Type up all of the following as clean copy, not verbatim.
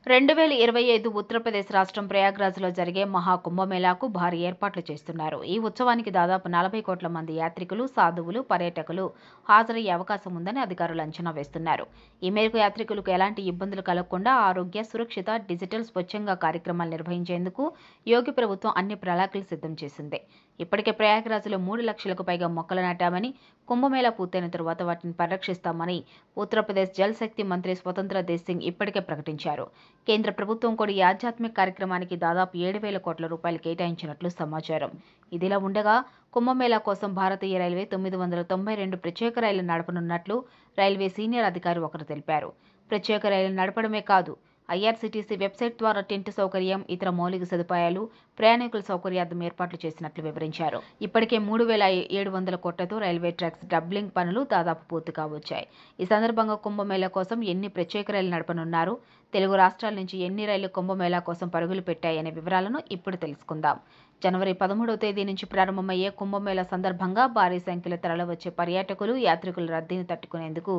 2025 ఉత్తరప్రదేశ్ రాష్ట్రం ప్రయాగ్రాజ్లో జరిగే మహాకుంభమేళాకు భారీ ఏర్పాట్లు చేస్తున్నారు. ఈ ఉత్సవానికి దాదాపు 40 కోట్ల మంది యాత్రికులు, సాధువులు, పర్యాటకులు హాజరయ్యే అవకాశం ఉందని అధికారులు అంచనా వేస్తున్నారు. ఈ మేరకు యాత్రికులకు ఎలాంటి ఇబ్బందులు కలగకుండా ఆరోగ్య, సురక్షిత, డిజిటల్ స్వచ్ఛంగా కార్యక్రమాలు నిర్వహించేందుకు యోగి ప్రభుత్వం అన్ని ప్రణాళికలు సిద్ధం చేసింది. ఇప్పటికే ప్రయాగ్రాజ్లో 3 లక్షలకు పైగా మొక్కలు నాటామని, కుంభమేళా పూర్తయిన తరువాత వాటిని పరిరక్షిస్తామని ఉత్తరప్రదేశ్ జల్ శక్తి మంత్రి స్వతంత్ర దేవ్ సింగ్ ఇప్పటికే ప్రకటించారు. కేంద్ర ప్రభుత్వం కూడా ఈ ఆధ్యాత్మిక కార్యక్రమానికి దాదాపు 7,000 కోట్ల రూపాయలు కేటాయించినట్లు సమాచారం. ఇదిలా ఉండగా కుంభమేళా కోసం భారతీయ రైల్వే 992 ప్రత్యేక రైళ్లు నడపనున్నట్లు రైల్వే సీనియర్ అధికారి ఒకరు తెలిపారు. ప్రత్యేక రైళ్లు నడపడమే కాదు, ఐఆర్సీటీసీ వెబ్సైట్ ద్వారా టెంట్ సౌకర్యం, ఇతర మౌలిక సదుపాయాలు, ప్రయాణికుల సౌకర్యార్థం ఏర్పాట్లు చేసినట్లు వివరించారు. ఇప్పటికే 3,700 కోట్లతో రైల్వే ట్రాక్స్ డబ్లింగ్ పనులు దాదాపు పూర్తి కావచ్చాయి. ఈ సందర్భంగా కుంభమేళా కోసం ఎన్ని ప్రత్యేక రైళ్లు నడపనున్నారు, తెలుగు రాష్ట్రాల నుంచి ఎన్ని రైళ్లు కుంభమేళా కోసం పరుగులు పెట్టాయనే వివరాలను ఇప్పుడు తెలుసుకుందాం. జనవరి 13వ తేదీ నుంచి ప్రారంభమయ్యే కుంభమేళా సందర్భంగా భారీ సంఖ్యలో తరలివచ్చే పర్యాటకులు, యాత్రికుల రద్దీని తట్టుకునేందుకు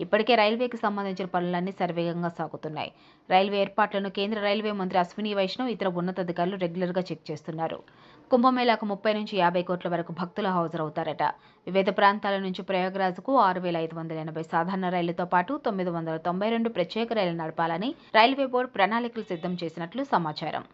ఇప్పటికే రైల్వేకి సంబంధించిన పనులన్నీ శరవేగంగా సాగుతున్నాయి. రైల్వే ఏర్పాట్లను కేంద్ర రైల్వే మంత్రి అశ్విని వైష్ణవ్, ఇతర ఉన్నతాధికారులు రెగ్యులర్గా చెక్ చేస్తున్నారు. కుంభమేళాకు 30 నుంచి 50 కోట్ల వరకు భక్తులు హాజరవుతారట. వివిధ ప్రాంతాల నుంచి ప్రయాగ్రాజ్కు 6,580 సాధారణ రైళ్లతో పాటు 992 ప్రత్యేక రైళ్లు నడపాలని రైల్వే బోర్డు ప్రణాళికలు సిద్ధం చేసినట్లు సమాచారం.